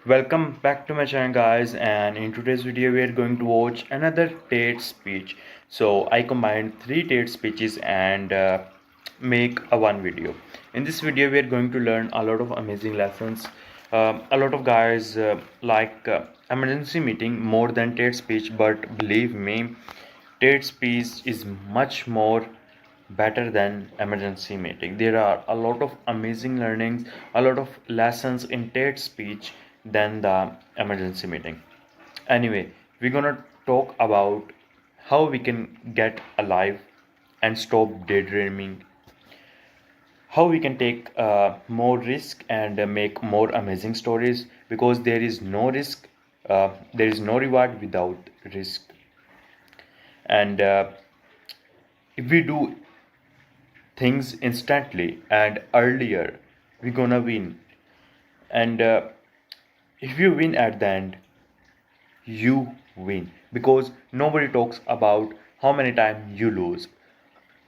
Welcome back to my channel guys, and in today's video we are going to watch another TED speech. So I combined three TED speeches and make a one video. In this video we are going to learn a lot of amazing lessons. A lot of guys like emergency meeting more than TED speech, but believe me, TED speech is much more better than emergency meeting. There are a lot of amazing learnings, a lot of lessons in TED speech than the emergency meeting. Anyway, we're gonna talk about how we can get alive and stop daydreaming, how we can take more risk and make more amazing stories, because there is no risk, there is no reward without risk. And if we do things instantly and earlier, we're gonna win. And if you win at the end, you win, because nobody talks about how many times you lose.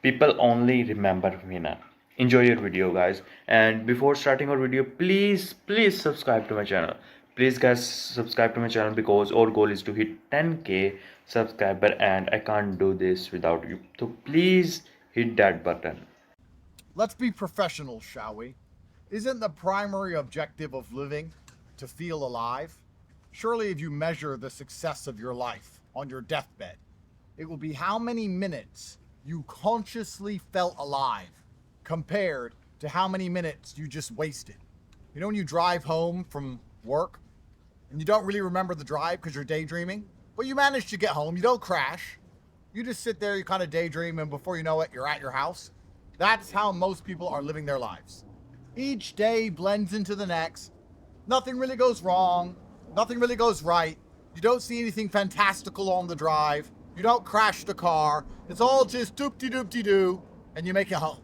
People only remember winner. Enjoy your video guys, and before starting our video, please subscribe to my channel. Please guys, subscribe to my channel, because our goal is to hit 10k subscriber, and I can't do this without you. So please hit that button. Let's be professional, shall we? Isn't the primary objective of living to feel alive? Surely if you measure the success of your life on your deathbed, it will be how many minutes you consciously felt alive compared to how many minutes you just wasted. You know when you drive home from work and you don't really remember the drive because you're daydreaming, but you manage to get home, you don't crash, you just sit there, you kind of daydream, and before you know it, you're at your house. That's how most people are living their lives. Each day blends into the next. Nothing really goes wrong. Nothing really goes right. You don't see anything fantastical on the drive. You don't crash the car. It's all just doop-de-doop-de-doo, and you make it home.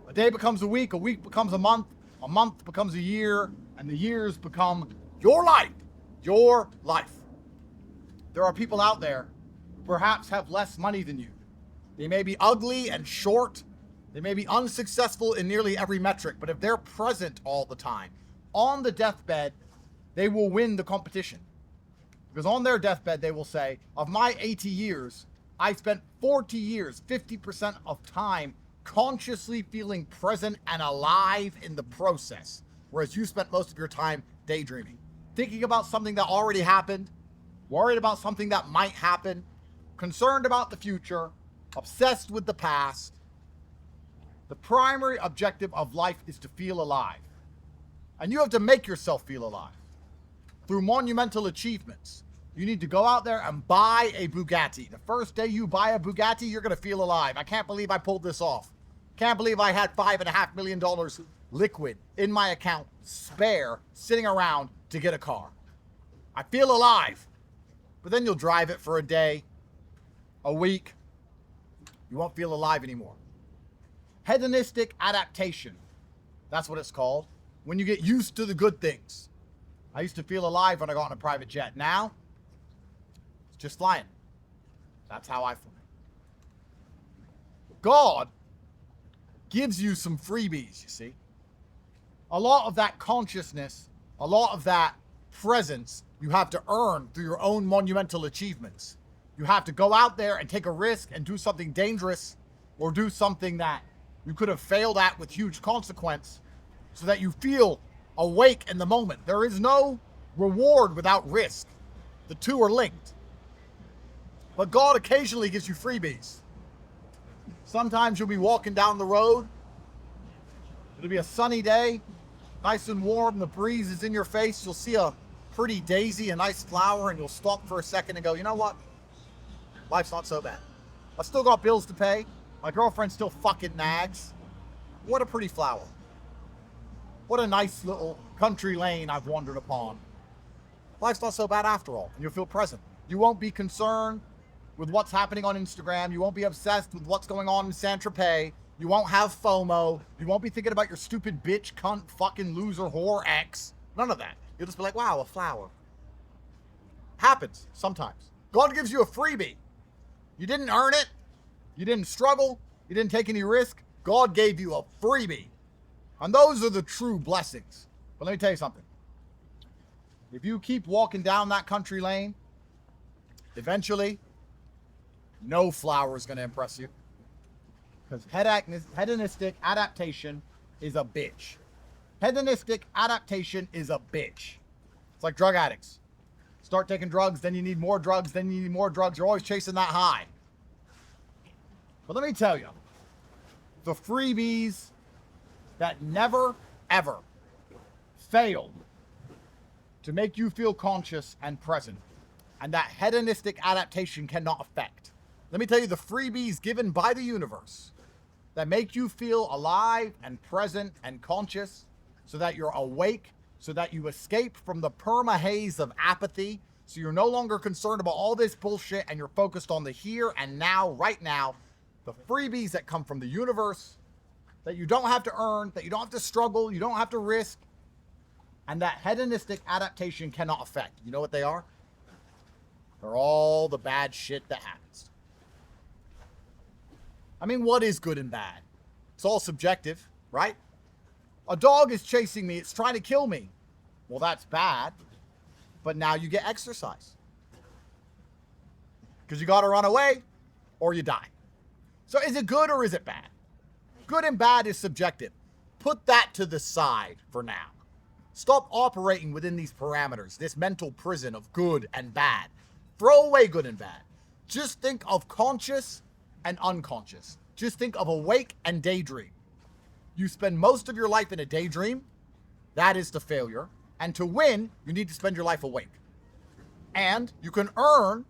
A day becomes a week becomes a month becomes a year, and the years become your life. Your life. There are people out there who perhaps have less money than you. They may be ugly and short. They may be unsuccessful in nearly every metric, but if they're present all the time, on the deathbed, they will win the competition. Because on their deathbed, they will say, of my 80 years, I spent 40 years, 50% of time consciously feeling present and alive in the process, whereas you spent most of your time daydreaming, thinking about something that already happened, worried about something that might happen, concerned about the future, obsessed with the past. The primary objective of life is to feel alive. And you have to make yourself feel alive through monumental achievements. You need to go out there and buy a Bugatti. The first day you buy a Bugatti, you're going to feel alive. I can't believe I pulled this off. Can't believe I had $5.5 million liquid in my account, spare, sitting around to get a car. I feel alive. But then you'll drive it for a day, a week. You won't feel alive anymore. Hedonistic adaptation. That's what it's called. When you get used to the good things. I used to feel alive when I got on a private jet. Now, it's just flying. That's how I feel. God gives you some freebies, you see. A lot of that consciousness, a lot of that presence, you have to earn through your own monumental achievements. You have to go out there and take a risk and do something dangerous, or do something that you could have failed at with huge consequence, so that you feel awake in the moment. There is no reward without risk. The two are linked. But God occasionally gives you freebies. Sometimes you'll be walking down the road. It'll be a sunny day, nice and warm. The breeze is in your face. You'll see a pretty daisy, a nice flower, and you'll stop for a second and go, you know what? Life's not so bad. I still got bills to pay. My girlfriend still fucking nags. What a pretty flower. What a nice little country lane I've wandered upon. Life's not so bad after all, and you'll feel present. You won't be concerned with what's happening on Instagram. You won't be obsessed with what's going on in Saint-Tropez. You won't have FOMO. You won't be thinking about your stupid bitch, cunt, fucking loser, whore, ex. None of that. You'll just be like, wow, a flower. Happens sometimes. God gives you a freebie. You didn't earn it. You didn't struggle. You didn't take any risk. God gave you a freebie. And those are the true blessings. But let me tell you something. If you keep walking down that country lane, eventually, no flower is going to impress you. Because hedonistic adaptation is a bitch. Hedonistic adaptation is a bitch. It's like drug addicts. Start taking drugs, then you need more drugs, then you need more drugs. You're always chasing that high. But let me tell you, the freebies that never, ever failed to make you feel conscious and present, and that hedonistic adaptation cannot affect. Let me tell you the freebies given by the universe that make you feel alive and present and conscious so that you're awake, so that you escape from the perma-haze of apathy, so you're no longer concerned about all this bullshit and you're focused on the here and now, right now. The freebies that come from the universe that you don't have to earn, that you don't have to struggle, you don't have to risk, and that hedonistic adaptation cannot affect. You know what they are? They're all the bad shit that happens. I mean, what is good and bad? It's all subjective, right? A dog is chasing me. It's trying to kill me. Well, that's bad. But now you get exercise. Because you got to run away or you die. So is it good or is it bad? Good and bad is subjective. Put that to the side for now. Stop operating within these parameters, this mental prison of good and bad. Throw away good and bad. Just think of conscious and unconscious. Just think of awake and daydream. You spend most of your life in a daydream. That is the failure. And to win, you need to spend your life awake. And you can earn,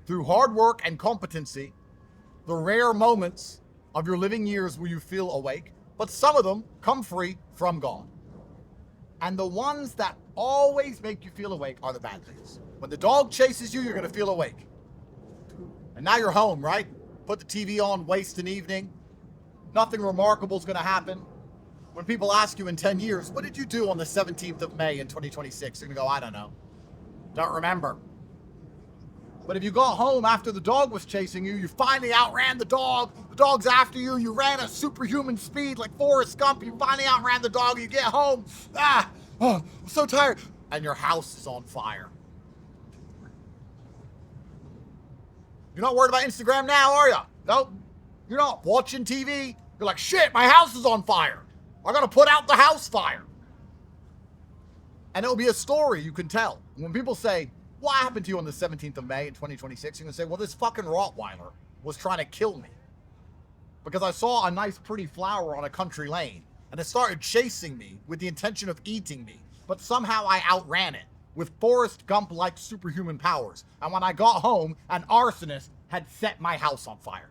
through hard work and competency, the rare moments of your living years where you feel awake. But some of them come free from God. And the ones that always make you feel awake are the bad things. When the dog chases you, you're going to feel awake. And now you're home, right? Put the TV on, waste an evening. Nothing remarkable is going to happen. When people ask you in 10 years, what did you do on the 17th of May in 2026? You're going to go, I don't know. Don't remember. But if you got home after the dog was chasing you, you finally outran the dog. The dog's after you. You ran at superhuman speed like Forrest Gump. You finally outran the dog. You get home. I'm so tired. And your house is on fire. You're not worried about Instagram now, are you? Nope. You're not watching TV. You're like, shit, my house is on fire. I gotta put out the house fire. And it'll be a story you can tell. When people say, what happened to you on the 17th of May in 2026? You're gonna say, well, this fucking Rottweiler was trying to kill me. Because I saw a nice pretty flower on a country lane. And it started chasing me with the intention of eating me. But somehow I outran it with Forrest Gump-like superhuman powers. And when I got home, an arsonist had set my house on fire.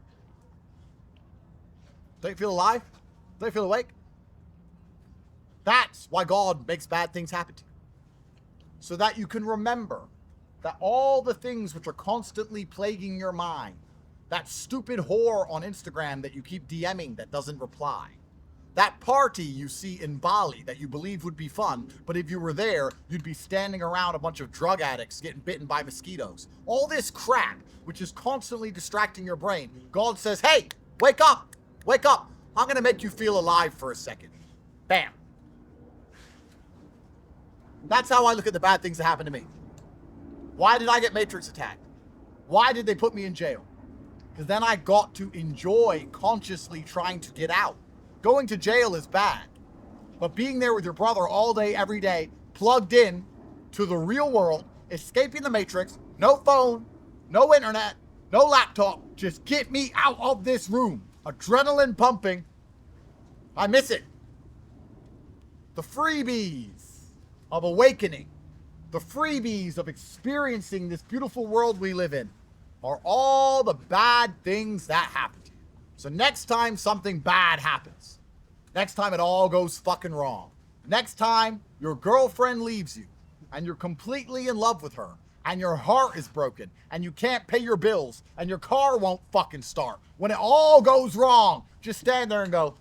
Don't you feel alive? Don't you feel awake? That's why God makes bad things happen to you. So that you can remember that all the things which are constantly plaguing your mind, that stupid whore on Instagram that you keep DMing that doesn't reply, that party you see in Bali that you believe would be fun, but if you were there, you'd be standing around a bunch of drug addicts getting bitten by mosquitoes. All this crap, which is constantly distracting your brain, God says, hey, wake up, wake up. I'm going to make you feel alive for a second. Bam. That's how I look at the bad things that happen to me. Why did I get Matrix attacked? Why did they put me in jail? Because then I got to enjoy consciously trying to get out. Going to jail is bad. But being there with your brother all day, every day, plugged in to the real world, escaping the Matrix, no phone, no internet, no laptop, just get me out of this room. Adrenaline pumping. I miss it. The freebies of awakening, the freebies of experiencing this beautiful world we live in are all the bad things that happen to you. So next time something bad happens, next time it all goes fucking wrong, next time your girlfriend leaves you and you're completely in love with her and your heart is broken and you can't pay your bills and your car won't fucking start, when it all goes wrong, just stand there and go,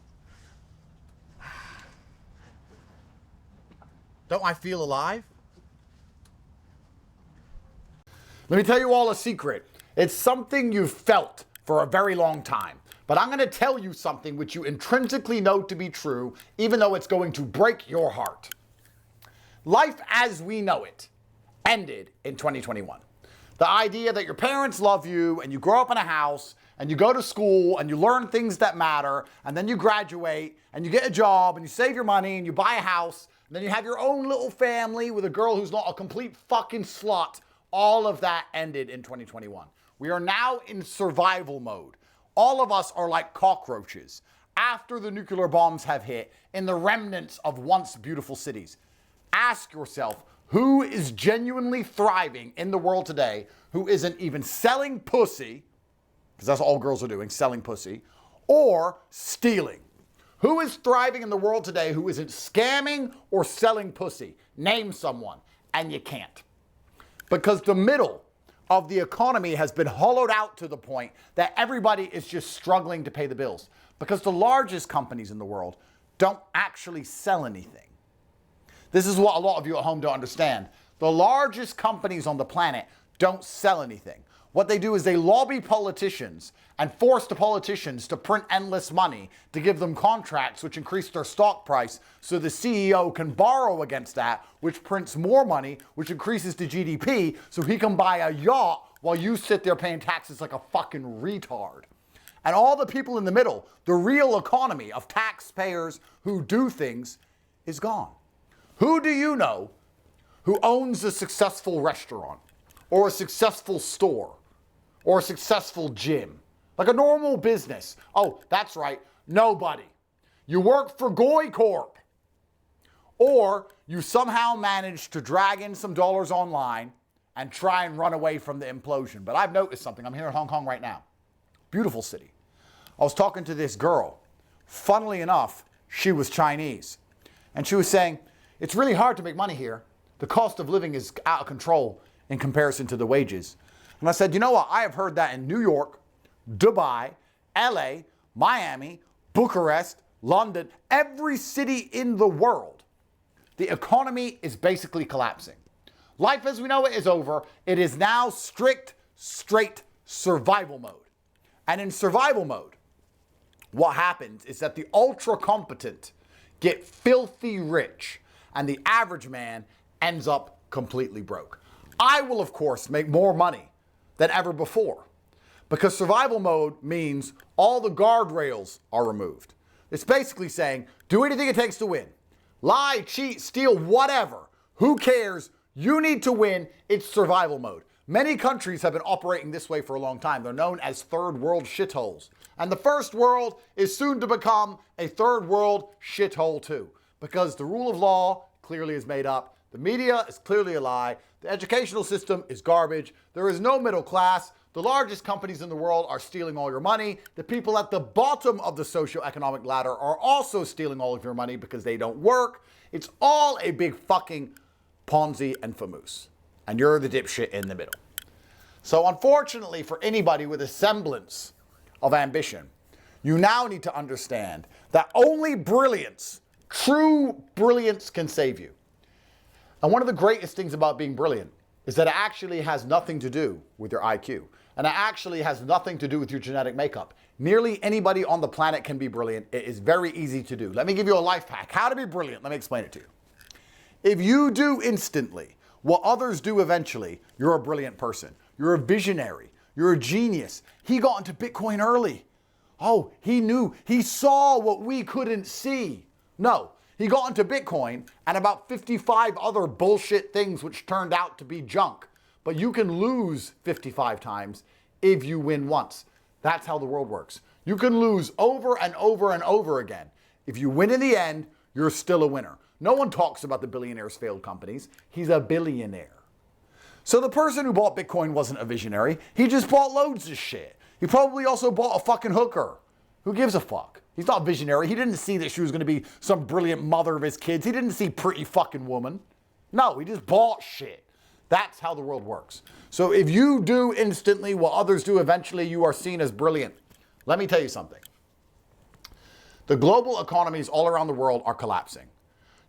don't I feel alive? Let me tell you all a secret. It's something you've felt for a very long time. But I'm going to tell you something which you intrinsically know to be true, even though it's going to break your heart. Life as we know it ended in 2021. The idea that your parents love you and you grow up in a house and you go to school and you learn things that matter and then you graduate and you get a job and you save your money and you buy a house and then you have your own little family with a girl who's not a complete fucking slut. All of that ended in 2021. We are now in survival mode. All of us are like cockroaches after the nuclear bombs have hit in the remnants of once beautiful cities. Ask yourself, who is genuinely thriving in the world today who isn't even selling pussy, because that's all girls are doing, selling pussy, or stealing? Who is thriving in the world today who isn't scamming or selling pussy? Name someone, and you can't. Because the middle of the economy has been hollowed out to the point that everybody is just struggling to pay the bills. Because the largest companies in the world don't actually sell anything. This is what a lot of you at home don't understand. The largest companies on the planet don't sell anything. What they do is they lobby politicians and force the politicians to print endless money to give them contracts which increase their stock price so the CEO can borrow against that, which prints more money, which increases the GDP so he can buy a yacht while you sit there paying taxes like a fucking retard. And all the people in the middle, the real economy of taxpayers who do things, is gone. Who do you know who owns a successful restaurant or a successful store or a successful gym? Like a normal business. Oh, that's right, nobody. You work for Goy Corp. Or you somehow managed to drag in some dollars online and try and run away from the implosion. But I've noticed something. I'm here in Hong Kong right now. Beautiful city. I was talking to this girl. Funnily enough, she was Chinese. And she was saying, it's really hard to make money here. The cost of living is out of control in comparison to the wages. And I said, you know what? I have heard that in New York, Dubai, LA, Miami, Bucharest, London, every city in the world. The economy is basically collapsing. Life as we know it is over. It is now strict, straight survival mode. And in survival mode, what happens is that the ultra competent get filthy rich and the average man ends up completely broke. I will, of course, make more money than ever before because survival mode means all the guardrails are removed. It's basically saying, do anything it takes to win. Lie, cheat, steal, whatever. Who cares? You need to win. It's survival mode. Many countries have been operating this way for a long time. They're known as third world shitholes. And the first world is soon to become a third world shithole too. Because the rule of law clearly is made up. The media is clearly a lie. The educational system is garbage. There is no middle class. The largest companies in the world are stealing all your money. The people at the bottom of the socioeconomic ladder are also stealing all of your money because they don't work. It's all a big fucking Ponzi and famous. And you're the dipshit in the middle. So unfortunately for anybody with a semblance of ambition, you now need to understand that only brilliance, true brilliance, can save you. And one of the greatest things about being brilliant is that it actually has nothing to do with your IQ. And it actually has nothing to do with your genetic makeup. Nearly anybody on the planet can be brilliant. It is very easy to do. Let me give you a life hack. How to be brilliant. Let me explain it to you. If you do instantly what others do eventually, you're a brilliant person. You're a visionary. You're a genius. He got into Bitcoin early. Oh, he knew. He saw what we couldn't see. No, he got into Bitcoin and about 55 other bullshit things which turned out to be junk. But you can lose 55 times if you win once. That's how the world works. You can lose over and over and over again. If you win in the end, you're still a winner. No one talks about the billionaire's failed companies. He's a billionaire. So the person who bought Bitcoin wasn't a visionary. He just bought loads of shit. He probably also bought a fucking hooker. Who gives a fuck? He's not visionary. He didn't see that she was going to be some brilliant mother of his kids. He didn't see pretty fucking woman. No, he just bought shit. That's how the world works. So if you do instantly what others do eventually, you are seen as brilliant. Let me tell you something. The global economies all around the world are collapsing.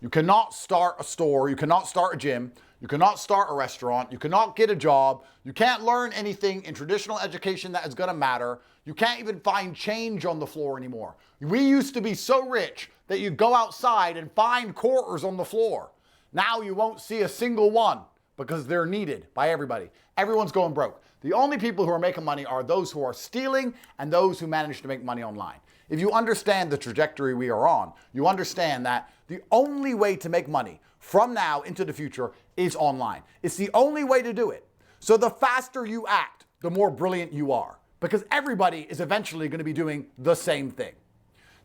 You cannot start a store, you cannot start a gym, you cannot start a restaurant, you cannot get a job, you can't learn anything in traditional education that is going to matter, you can't even find change on the floor anymore. We used to be so rich that you'd go outside and find quarters on the floor. Now you won't see a single one because they're needed by everybody. Everyone's going broke. The only people who are making money are those who are stealing and those who manage to make money online. If you understand the trajectory we are on, you understand that the only way to make money from now into the future is online. It's the only way to do it. So the faster you act, the more brilliant you are, because everybody is eventually going to be doing the same thing.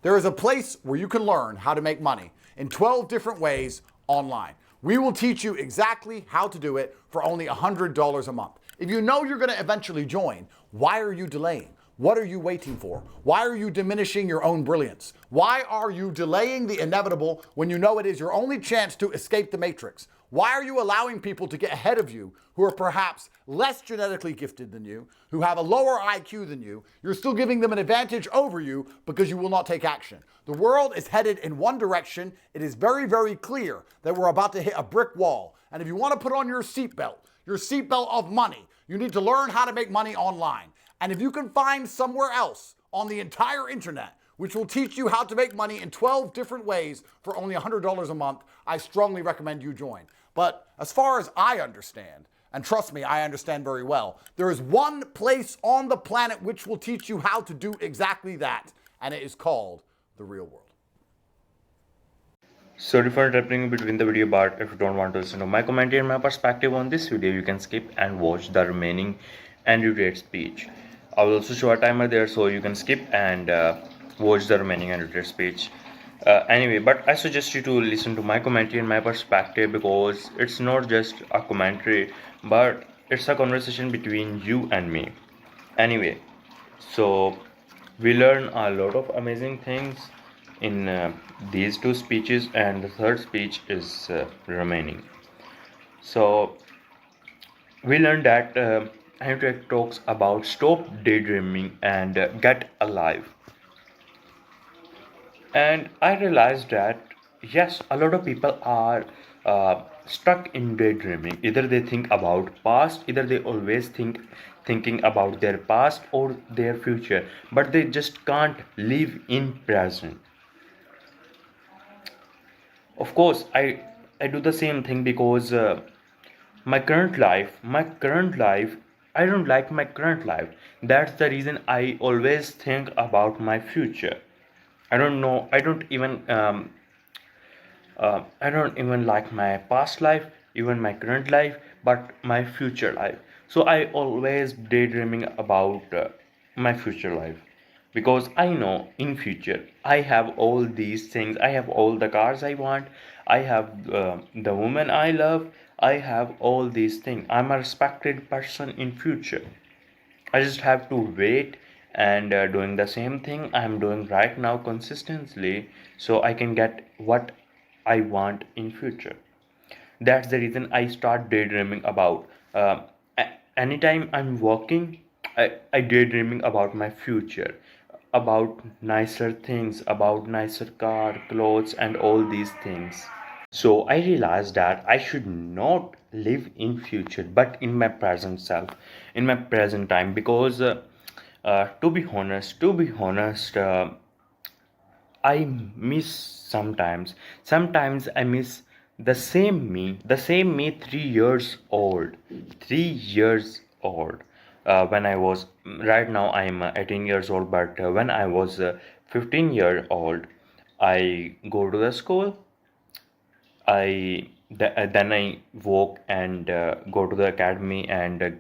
There is a place where you can learn how to make money in 12 different ways online. We will teach you exactly how to do it for only $100 a month. If you know you're going to eventually join, why are you delaying? What are you waiting for? Why are you diminishing your own brilliance? Why are you delaying the inevitable when you know it is your only chance to escape the matrix? Why are you allowing people to get ahead of you who are perhaps less genetically gifted than you, who have a lower IQ than you? You're still giving them an advantage over you because you will not take action. The world is headed in one direction. It is very, very clear that we're about to hit a brick wall. And if you want to put on your seatbelt of money, you need to learn how to make money online. And if you can find somewhere else on the entire internet which will teach you how to make money in 12 different ways for only $100 a month, I strongly recommend you join. But as far as I understand, and trust me, I understand very well, there is one place on the planet which will teach you how to do exactly that, and it is called the real world. Sorry for interrupting between the video, but if you don't want to listen to my commentary and my perspective on this video, you can skip and watch the remaining annotated speech. I will also show a timer there, so you can skip and watch the remaining annotated speech. Anyway, but I suggest you to listen to my commentary and my perspective, because it's not just a commentary, but it's a conversation between you and me. Anyway, so we learn a lot of amazing things in these two speeches, and the third speech is remaining. So we learned that Andrew talks about stop daydreaming and get alive. And I realized that yes, a lot of people are stuck in daydreaming. Either they think about past, either they always thinking about their past or their future, but they just can't live in present. Of course, I do the same thing, because my current life, I don't like my current life. That's the reason I always think about my future. I don't know, I don't even like my past life, even my current life, but my future life. So I always daydreaming about my future life, because I know in future I have all these things. I have all the cars I want. I have the woman I love. I have all these things. I'm a respected person in future. I just have to wait and doing the same thing I'm doing right now consistently, so I can get what I want in future. That's the reason I start daydreaming about. Anytime I'm working, I daydreaming about my future, about nicer things, about nicer car, clothes, and all these things. So I realized that I should not live in future, but in my present self, in my present time, because to be honest, I miss sometimes. Sometimes I miss the same me 3 years old, 3 years old. When I was right now I'm 18 years old, but when I was 15-year old, I go to the school. Then I walk and go to the academy, and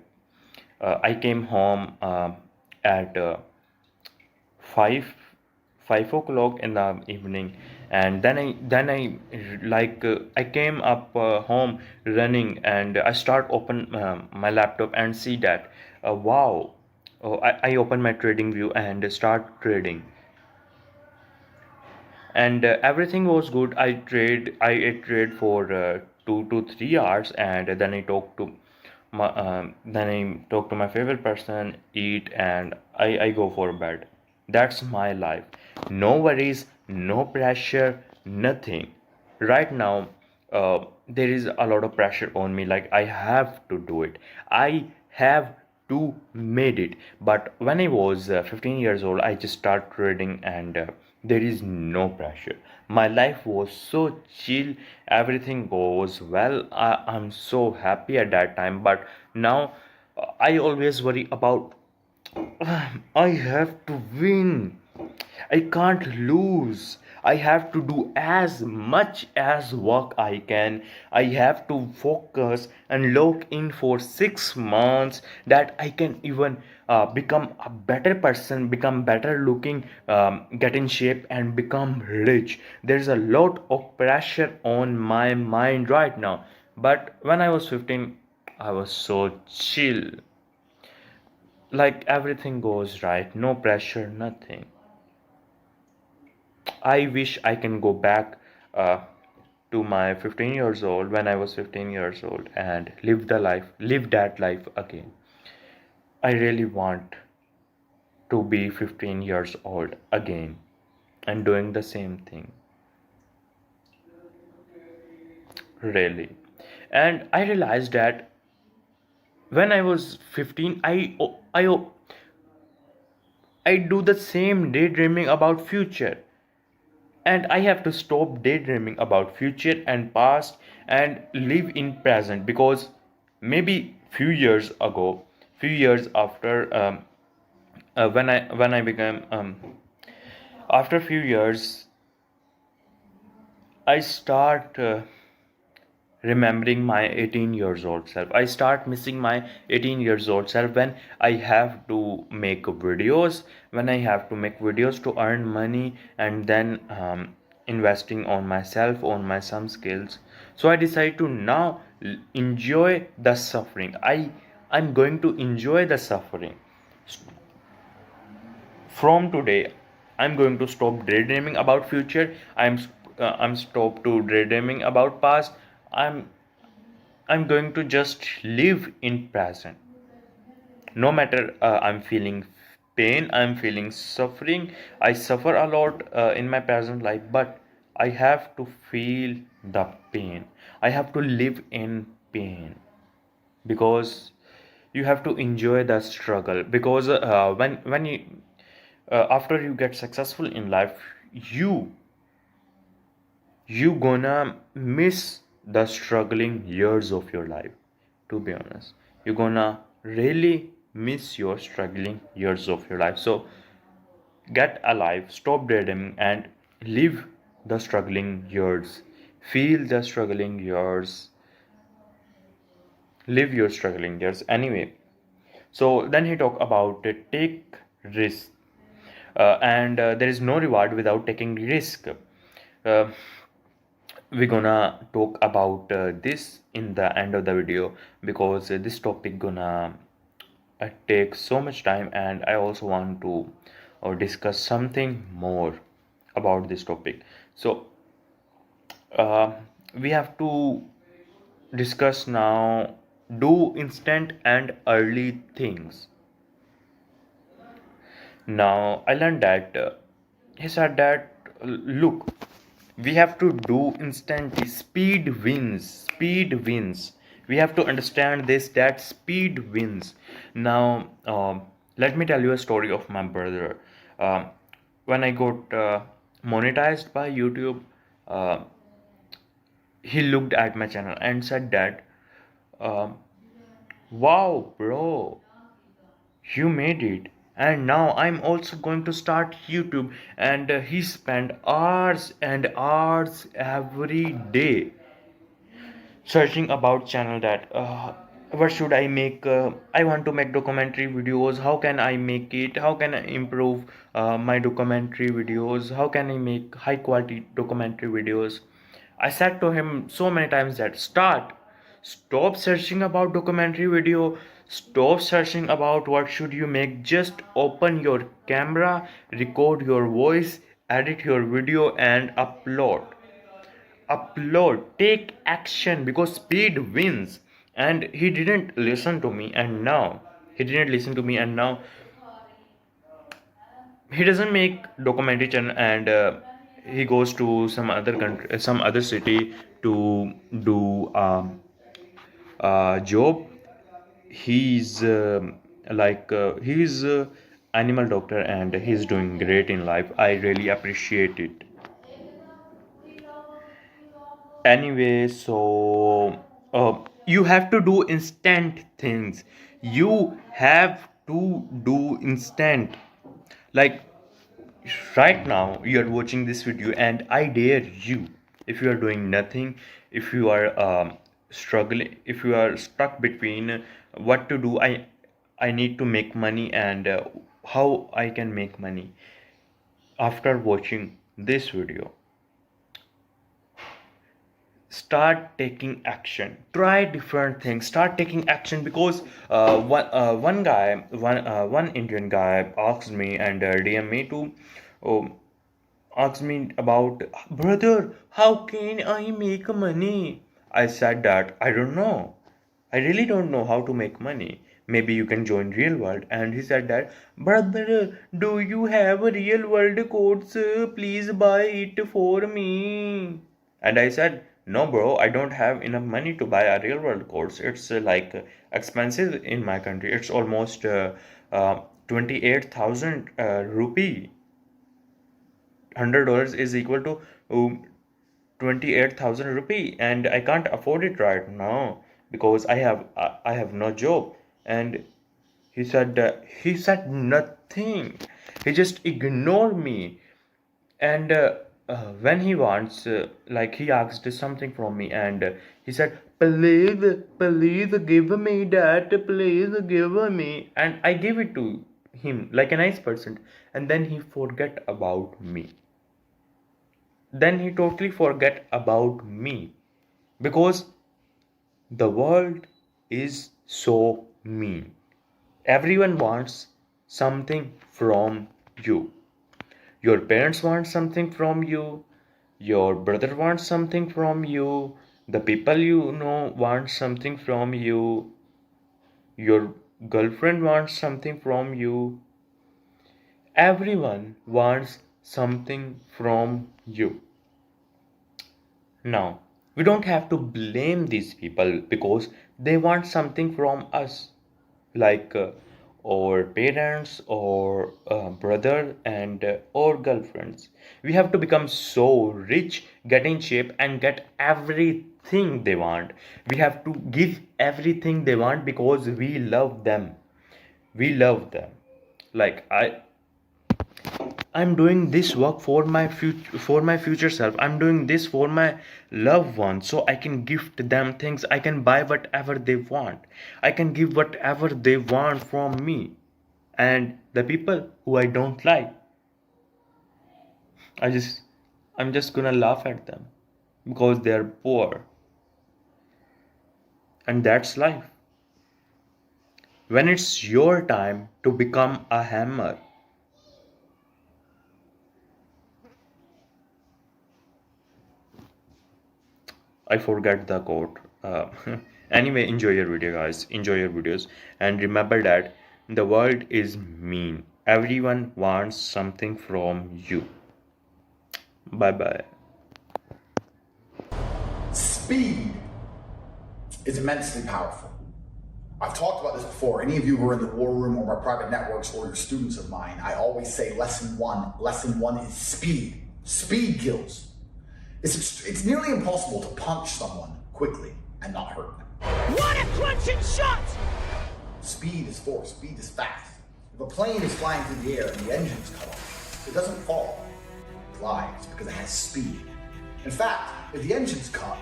I came home at 5 5 o'clock in the evening, and then I came up home running, and I start open my laptop and see that wow. I open my trading view and start trading, and everything was good. I trade for 2 to 3 hours, and then I talk to my favorite person, eat, and I go for bed. That's my life. No worries, no pressure, nothing. Right now there is a lot of pressure on me, like I have to do it. I have to made it. But when I was 15 years old, I just start trading, and there is no pressure. My life was so chill, everything goes well. I'm so happy at that time. But now I always worry about I have to win. I can't lose. I have to do as much as work I can. I have to focus and lock in for 6 months that I can even become a better person, become better looking, get in shape, and become rich. There's a lot of pressure on my mind right now. But when I was 15, I was so chill. Like everything goes right, no pressure, nothing. I wish I can go back uh, to my 15 years old when I was 15 years old and live that life again. I really want to be 15 years old again and doing the same thing, really. And I realized that when I was 15, I do the same daydreaming about future, and I have to stop daydreaming about future and past and live in present, because maybe few years ago, few years after, when I became after few years I start remembering my 18 years old self. I start missing my 18 years old self when I have to make videos, when I have to make videos to earn money, and then investing on myself, on my some skills. So I decide to now enjoy the suffering. I'm going to enjoy the suffering. From today, I'm going to stop daydreaming about future. I'm stop to daydreaming about past. I'm going to just live in present. No matter I'm feeling pain, I'm feeling suffering. I suffer a lot in my present life, but I have to feel the pain. I have to live in pain, because you have to enjoy the struggle. Because when you after you get successful in life, you gonna miss the struggling years of your life. To be honest, you're gonna really miss your struggling years of your life. So get alive, stop daydreaming, and live the struggling years. Feel the struggling years. Live your struggling years anyway. So then he talk about take risk, and there is no reward without taking risk. We're gonna talk about this in the end of the video, because this topic gonna take so much time, and I also want to discuss something more about this topic. So uh, we have to discuss now, do instant and early things. Now, I learned that he said that, look, we have to do instantly. Speed wins. Speed wins. We have to understand this, that speed wins. Now, let me tell you a story of my brother. Um, when I got monetized by YouTube, uh, he looked at my channel and said that, um, wow, bro, you made it. And now I'm also going to start YouTube. And he spent hours and hours every day searching about channel that, what should I make. I want to make documentary videos. How can I make it? How can I improve my documentary videos? How can I make high quality documentary videos? I said to him so many times that, stop searching about documentary video, stop searching about what should you make. Just open your camera, record your voice, edit your video, and upload. Take action, because speed wins. And he didn't listen to me, and now he doesn't make documentary channel, and he goes to some other country, some other city, to do job. He's he's animal doctor, and he's doing great in life. I really appreciate it. Anyway, so you have to do instant things. You have to do instant. Like right now, you are watching this video, and I dare you, if you are doing nothing, if you are struggling, if you are stuck between what to do, I need to make money and how I can make money. After watching this video, start taking action, try different things, start taking action, because one Indian guy asked me and DM me to um, ask me about, brother, how can I make money? I said that I don't know, I really don't know how to make money. Maybe you can join real world. And he said that, brother, do you have a real world course? Please buy it for me. And I said, no, bro, I don't have enough money to buy a real world course. It's expensive in my country. It's almost 28,000 rupee. $100 is equal to 28,000 rupee, and I can't afford it right now because I have no job. And he said nothing. He just ignored me. And when he wants, like he asked something from me, and he said, please give me that, please give me. And I gave it to him like a nice person. And then he forget about me. Then he totally forget about me, because the world is so mean. Everyone wants something from you. Your parents want something from you. Your brother wants something from you. The people you know want something from you. Your girlfriend wants something from you. Everyone wants something from you. Now, we don't have to blame these people because they want something from us, like our parents or brother and or girlfriends. We have to become so rich, get in shape, and get everything they want. We have to give everything they want because we love them. We love them. Like I'm doing this work for my future self. I'm doing this for my loved ones, so I can gift them things. I can buy whatever they want. I can give whatever they want from me. And the people who I don't like, I just I'm just gonna laugh at them because they are poor. And that's life. When it's your time to become a hammer, I forget the quote. Anyway, enjoy your video, guys. Enjoy your videos. And remember that the world is mean. Everyone wants something from you. Bye bye. Speed is immensely powerful. I've talked about this before. Any of you who are in the war room or my private networks or you're students of mine, I always say lesson one. Lesson one is speed. Speed kills. It's nearly impossible to punch someone quickly and not hurt them. What a crunching shot! Speed is force. Speed is fast. If a plane is flying through the air and the engine's cut off, it doesn't fall. It flies because it has speed. In fact, if the engine's cut,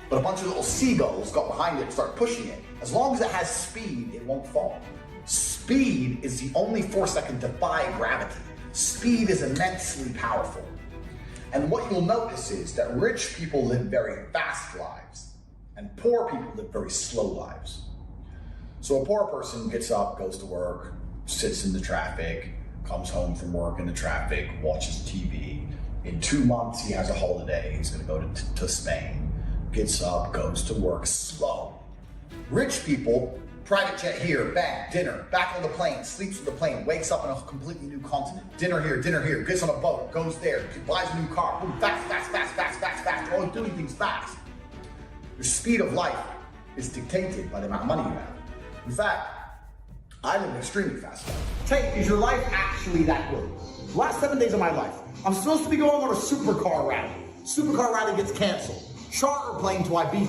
but a bunch of little seagulls got behind it and start pushing it, as long as it has speed, it won't fall. Speed is the only force that can defy gravity. Speed is immensely powerful. And what you'll notice is that rich people live very fast lives, and poor people live very slow lives. So a poor person gets up, goes to work, sits in the traffic, comes home from work in the traffic, watches TV. In 2 months, he has a holiday. He's going to go to Spain. Gets up, goes to work, slow. Rich people, private jet here, bang, dinner, back on the plane, sleeps on the plane, wakes up on a completely new continent. Dinner here, gets on a boat, goes there, buys a new car, boom, fast, always doing things fast. Your speed of life is dictated by the amount of money you have. In fact, I live an extremely fast life. Tate, is your life actually that good? Last 7 days of my life, I'm supposed to be going on a supercar rally. Supercar rally gets canceled. charter plane to Ibiza.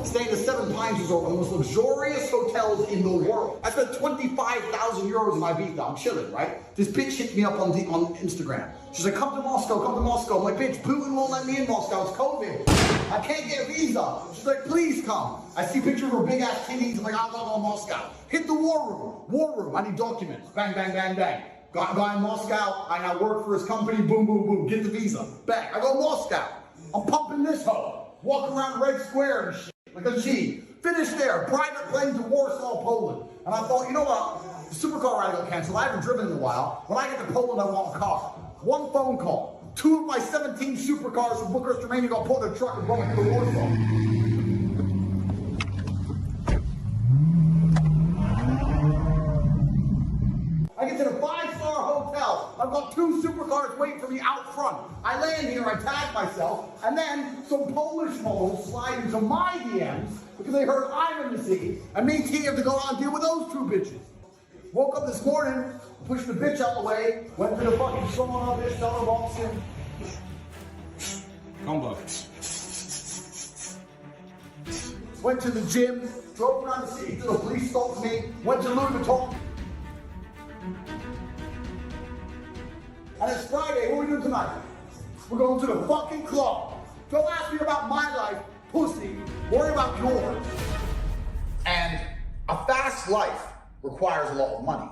Stay in the Seven Pines Resort, one of the most luxurious hotels in the world. I spent 25,000 euros in Ibiza. I'm chilling, right? This bitch hit me up on Instagram. She's like, come to Moscow, come to Moscow. I'm like, bitch, Putin won't let me in Moscow. It's COVID. I can't get a visa. She's like, please come. I see pictures of her big ass titties. I'm like, I'm not going to Moscow. Hit the war room. War room. I need documents. Bang, bang, bang, bang. Guy in Moscow. I now work for his company. Boom, boom, boom. Get the visa. Bang. I go to Moscow. I'm pumping this hoe. Walk around Red Square and shit. Like a G. Finish there. Private plane to Warsaw, Poland. And I thought, you know what? The supercar ride got canceled. I haven't driven in a while. When I get to Poland, I want a car. One phone call. 2 of my 17 supercars from Bucharest, Romania got put in a truck and brought me to Warsaw. I get to the 5-star hotel. I've got 2 supercars waiting for me out front. I land here, I tag myself, and then some Polish hoes slide into my DMs because they heard I'm in the city, and me T have to go out and deal with those 2 bitches. Woke up this morning, pushed the bitch out the way, went to the fucking sauna, bitch, tell her walks in. Combo. Went to the gym, drove around the city till the police stopped me, went to Louis Vuitton. And it's Friday, what are we doing tonight? We're going to the fucking club. Don't ask me about my life, pussy. Worry about yours. And a fast life requires a lot of money.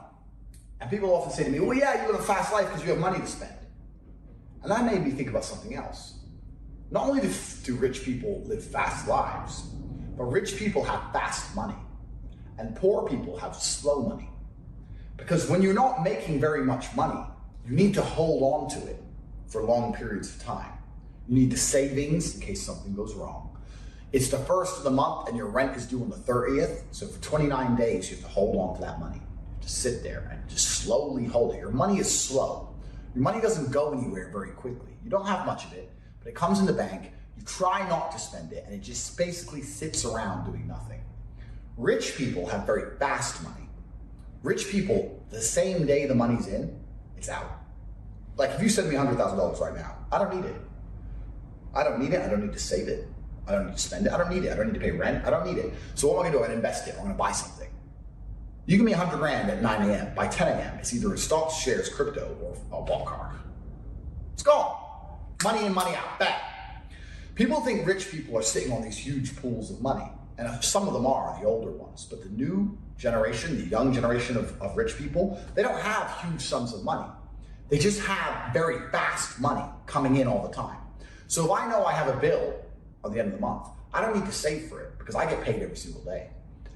And people often say to me, well, yeah, you live a fast life because you have money to spend. And that made me think about something else. Not only do rich people live fast lives, but rich people have fast money. And poor people have slow money. Because when you're not making very much money, you need to hold on to it for long periods of time. You need the savings in case something goes wrong. It's the 1st of the month and your rent is due on the 30th. So for 29 days, you have to hold on to that money. You have to sit there and just slowly hold it. Your money is slow. Your money doesn't go anywhere very quickly. You don't have much of it, but it comes in the bank. You try not to spend it and it just basically sits around doing nothing. Rich people have very fast money. Rich people, the same day the money's in, it's out. Like if you send me $100,000 right now, I don't need it. I don't need it. I don't need to save it. I don't need to spend it. I don't need it. I don't need to pay rent. I don't need it. So what am I going to do? I'm going to invest it. I'm going to buy something. You give me $100,000 at 9 a.m. By 10 a.m., it's either in stocks, shares, crypto, or a ball car. It's gone. Money in, money out. Bang. People think rich people are sitting on these huge pools of money. And some of them are, the older ones. But the new generation, the young generation of rich people, they don't have huge sums of money. They just have very fast money coming in all the time. So if I know I have a bill at the end of the month, I don't need to save for it because I get paid every single day.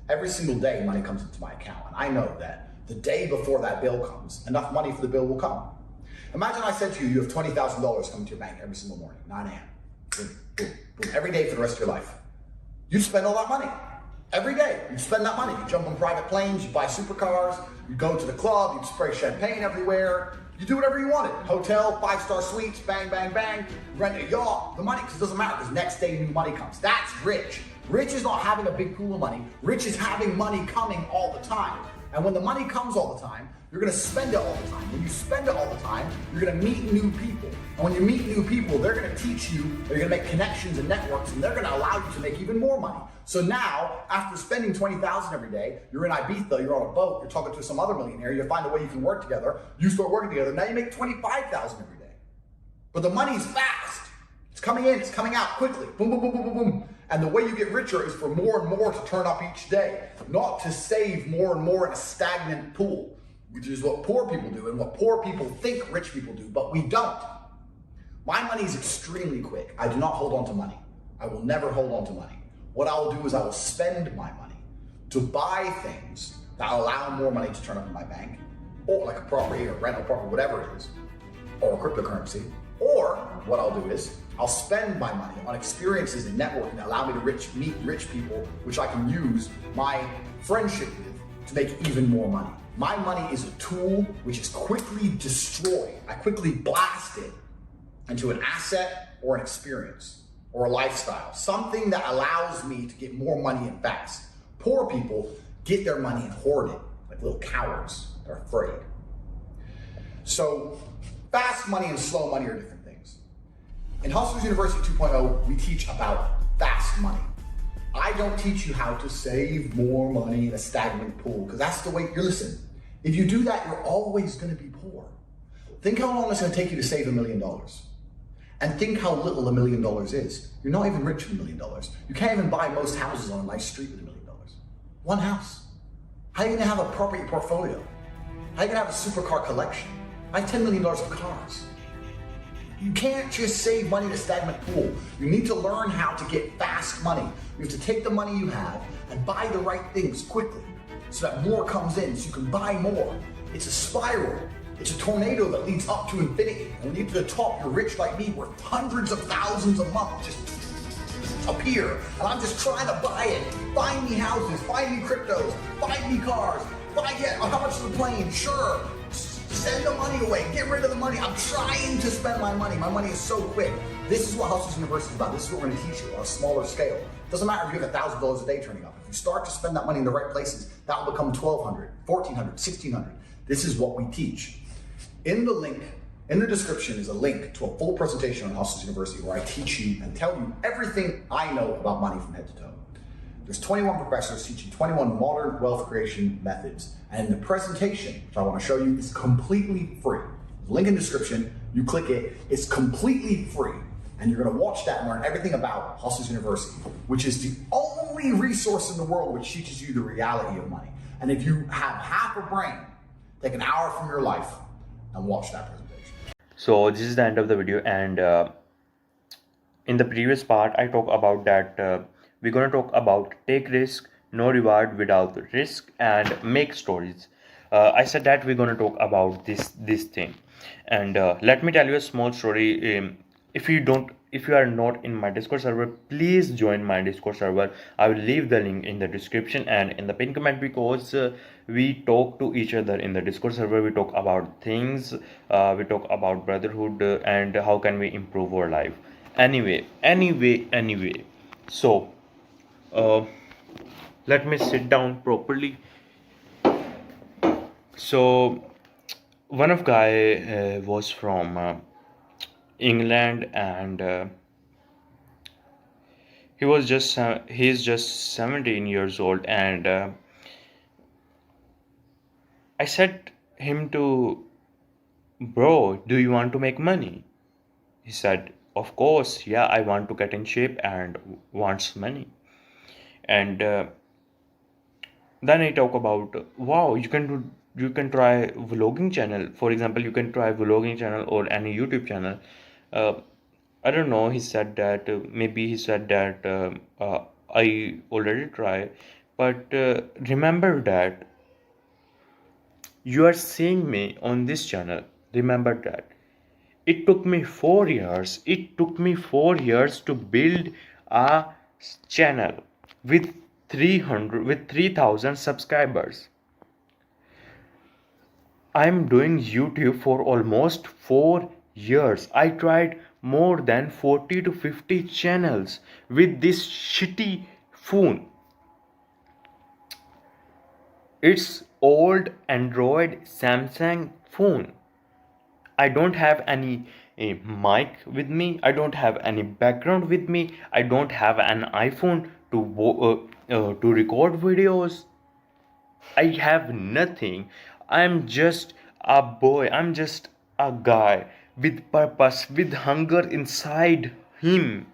Every single day money comes into my account. And I know that the day before that bill comes, enough money for the bill will come. Imagine I said to you, you have $20,000 coming to your bank every single morning, 9 a.m. Boom, boom, boom, every day for the rest of your life. You spend all that money. Every day, you spend that money. You jump on private planes, you buy supercars, you go to the club, you spray champagne everywhere, you do whatever you wanted. Hotel, 5-star suites, bang, bang, bang, rent a yacht, the money, because it doesn't matter, because next day new money comes. That's rich. Rich is not having a big pool of money. Rich is having money coming all the time. And when the money comes all the time, you're gonna spend it all the time. When you spend it all the time, you're gonna meet new people. And when you meet new people, they're gonna teach you, they're gonna make connections and networks, and they're gonna allow you to make even more money. So now, after spending $20,000 every day, you're in Ibiza, you're on a boat, you're talking to some other millionaire, you find a way you can work together, you start working together, now you make $25,000 every day. But the money's fast. It's coming in, it's coming out quickly. Boom, boom, boom, boom, boom, boom. And the way you get richer is for more and more to turn up each day, not to save more and more in a stagnant pool, which is what poor people do and what poor people think rich people do, but we don't. My money is extremely quick. I do not hold on to money. I will never hold on to money. What I will do is I will spend my money to buy things that allow more money to turn up in my bank, or like a property or rental property, whatever it is, or a cryptocurrency. Or what I'll do is I'll spend my money on experiences and networking that allow me to meet rich people, which I can use my friendship with to make even more money. My money is a tool which is quickly destroyed. I quickly blast it into an asset or an experience or a lifestyle, something that allows me to get more money and fast. Poor people get their money and hoard it like little cowards. They're afraid. So Fast money and slow money are different things. In Hustlers University 2.0, we teach about fast money. I don't teach you how to save more money in a stagnant pool, because that's the way, listen, if you do that, you're always gonna be poor. Think how long it's gonna take you to save $1 million. And think how little $1 million is. You're not even rich with $1 million. You can't even buy most houses on a nice street with $1 million. One house. How are you gonna have a property portfolio? How are you gonna have a supercar collection? I have $10 million of cars. You can't just save money in a stagnant pool. You need to learn how to get fast money. You have to take the money you have and buy the right things quickly so that more comes in, so you can buy more. It's a spiral. It's a tornado that leads up to infinity. And when you get to the top, you're rich like me, worth hundreds of thousands a month just appear. And I'm just trying to buy it. Buy me houses, buy me cryptos, buy me cars, how much is the plane? Sure. Send the money away, get rid of the money. I'm trying to spend my money. My money is so quick. This is what Hustlers University is about. This is what we're gonna teach you on a smaller scale. Doesn't matter if you have $1,000 a day turning up. If you start to spend that money in the right places, that will become $1,200, $1,400, $1,600. This is what we teach. In the link, in the description is a link to a full presentation on Hustlers University where I teach you and tell you everything I know about money from head to toe. There's 21 professors teaching 21 modern wealth creation methods. And the presentation, which I want to show you, is completely free. Link in the description, you click it, it's completely free. And you're going to watch that and learn everything about Hustlers University, which is the only resource in the world which teaches you the reality of money. And if you have half a brain, take an hour from your life and watch that presentation. So this is the end of the video, and in the previous part I talk about that we're going to talk about take risk, no reward without risk, and make stories. I said that we're going to talk about this thing, and let me tell you a small story. If you are not in my Discord server, please join my Discord server. I will leave the link in the description and in the pinned comment, because we talk to each other in the Discord server. We talk about things, we talk about brotherhood, and how can we improve our life. Anyway, so let me sit down properly. So one of guy was from England, and he's just 17 years old, and I said him to, bro, do you want to make money? He said, of course, yeah, I want to get in shape and wants money. And then I talk about, wow, you can try vlogging channel. For example, you can try vlogging channel or any YouTube channel. I don't know. He said that maybe he said that I already try, but remember that you are seeing me on this channel. Remember that it took me 4 years. It took me 4 years to build a channel with 3,000 subscribers. I'm doing YouTube for almost 4 years. I tried more than 40 to 50 channels with this shitty phone. It's old Android Samsung phone. I don't have any mic with me. I don't have any background with me. I don't have an iPhone to record videos. I have nothing. I'm just a boy. I'm just a guy with purpose, with hunger inside him.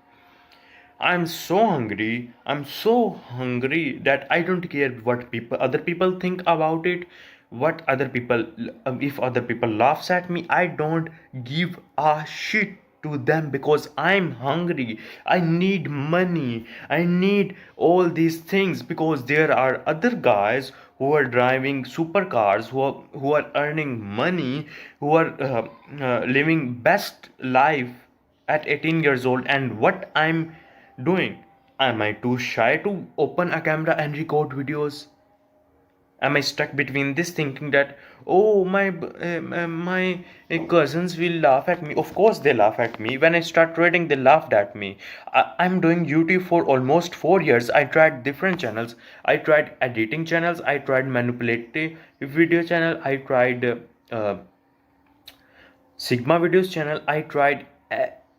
I'm so hungry. I'm so hungry that I don't care what other people think about it. What other people, if other people laughs at me, I don't give a shit to them, because I'm hungry. I need money. I need all these things, because there are other guys who are driving supercars, who are earning money, who are living best life at 18 years old. And what I'm doing? Am I too shy to open a camera and record videos? Am I stuck between this, thinking that, oh, my cousins will laugh at me? Of course they laugh at me. When I start trading, they laughed at me. I'm doing YouTube for almost 4 years. I tried different channels. I tried editing channels. I tried manipulative video channel. I tried Sigma videos channel, I tried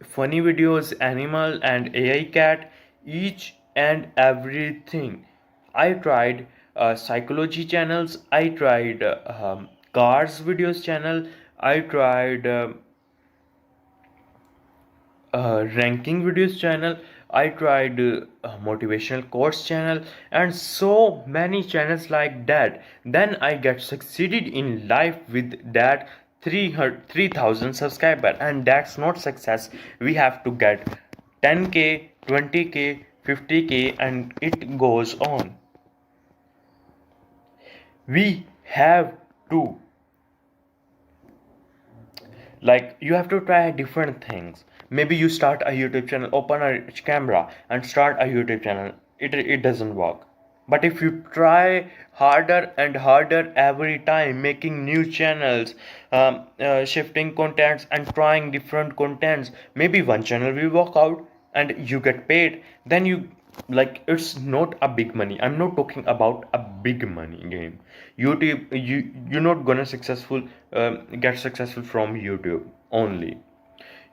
funny videos, animal and AI cat, each and everything. I tried psychology channels, I tried cars videos channel, I tried ranking videos channel, I tried motivational course channel, and so many channels like that. Then I get succeeded in life with that 3,000 subscriber, and that's not success. We have to get 10k, 20k, 50k, and it goes on. We have to, like, you have to try different things. Maybe you start a YouTube channel, open a camera and start a YouTube channel. It doesn't work. But if you try harder and harder every time, making new channels, shifting contents and trying different contents, maybe one channel will work out and you get paid. Then you, like, it's not a big money. I'm not talking about a big money game. YouTube, you're not gonna successful get successful from YouTube only.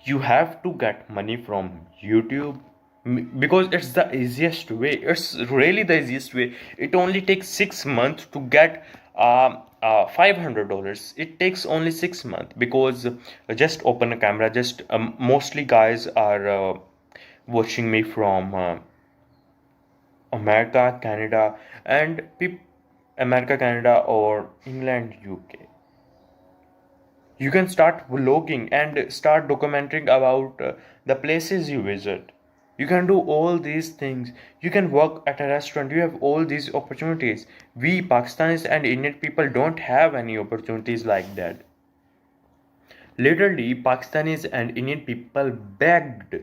You have to get money from YouTube, because it's the easiest way. It's really the easiest way. It only takes 6 months to get $500. It takes only 6 months, because just open a camera. Just mostly guys are watching me from America, Canada, and America, Canada, or England, UK. You can start vlogging and start documenting about the places you visit. You can do all these things. You can work at a restaurant. You have all these opportunities. We Pakistanis and Indian people don't have any opportunities like that. Literally, Pakistanis and Indian people begged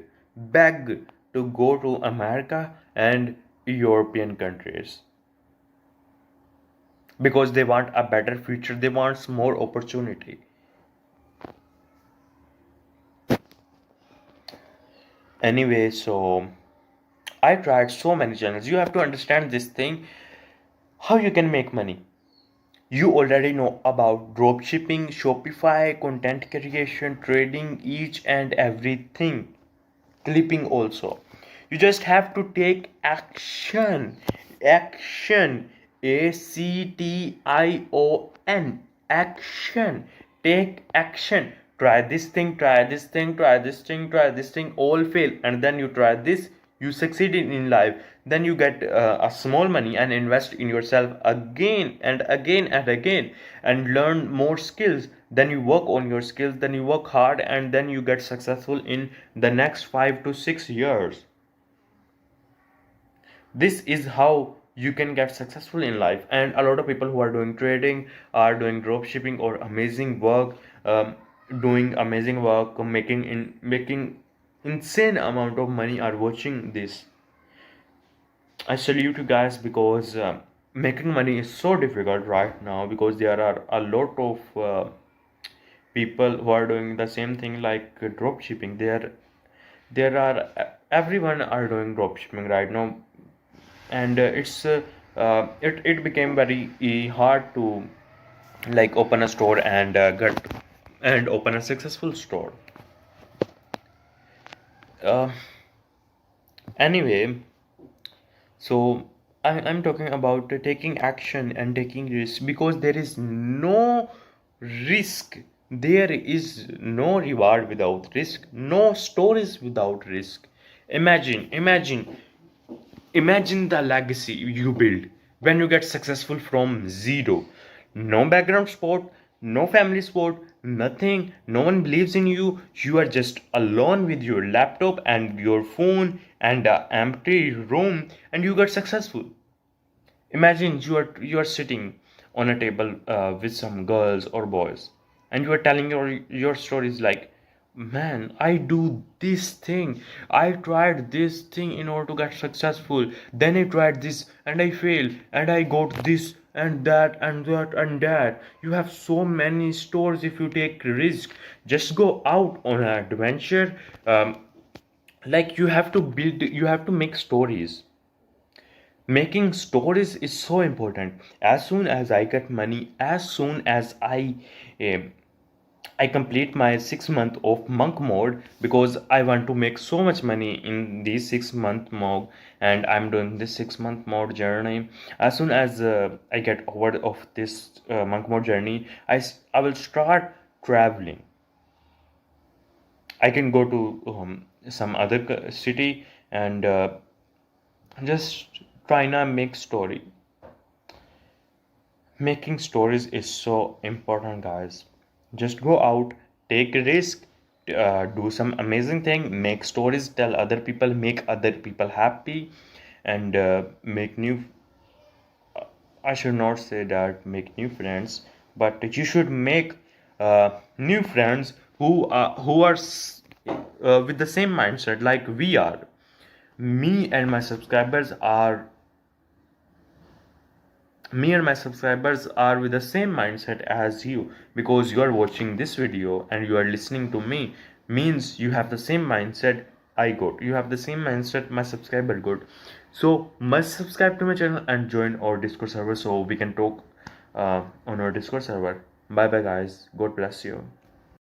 to go to America and European countries, because they want a better future. They want more opportunity. Anyway, so I tried so many channels. You have to understand this thing, how you can make money. You already know about dropshipping, Shopify, content creation, trading, each and everything. Clipping also. You just have to take action. Action. ACTION. Action. Take action. Try this thing, try this thing, try this thing, try this thing, all fail, and then you try this, you succeed in life. Then you get a small money and invest in yourself again and again and again, and learn more skills. Then you work on your skills, then you work hard, and then you get successful in the next 5 to 6 years. This is how you can get successful in life. And a lot of people who are doing trading, are doing drop shipping, or amazing work, doing amazing work, making insane amount of money, are watching this. I salute you guys, because making money is so difficult right now, because there are a lot of people who are doing the same thing, like drop shipping. There are everyone are doing drop shipping right now, and it became very hard to, like, open a store and get and open a successful store. uh, anyway, so I'm talking about taking action and taking risks, because there is no risk, there is no reward without risk, no stories without risk. Imagine the legacy you build when you get successful from zero. No background support, no family support, nothing. No one believes in you. You are just alone with your laptop and your phone and an empty room, and you get successful. Imagine you are sitting on a table with some girls or boys, and you are telling your stories, like, man, I do this thing, I tried this thing in order to get successful, then I tried this and I failed, and I got this and that and that and that. You have so many stories. If you take risk, just go out on an adventure. Like, you have to make stories. Making stories is so important. As soon as I get money, as soon as I I complete my 6 month of monk mode because I want to make so much money in these 6 month mode, and I'm doing this 6 month mode journey. As soon as I get over of this monk mode journey, I will start traveling. I can go to some other city and just try to make story. Making stories is so important, guys. Just go out, take a risk, do some amazing thing, make stories, tell other people, make other people happy, and make new. I should not say that make new friends, but you should make new friends who are with the same mindset like we are. Me and my subscribers are me and my subscribers are with the same mindset as you, because you are watching this video and you are listening to me means you have the same mindset I got, you have the same mindset my subscriber got. So must subscribe to my channel and join our Discord server so we can talk on our Discord server. Bye bye guys, God bless you.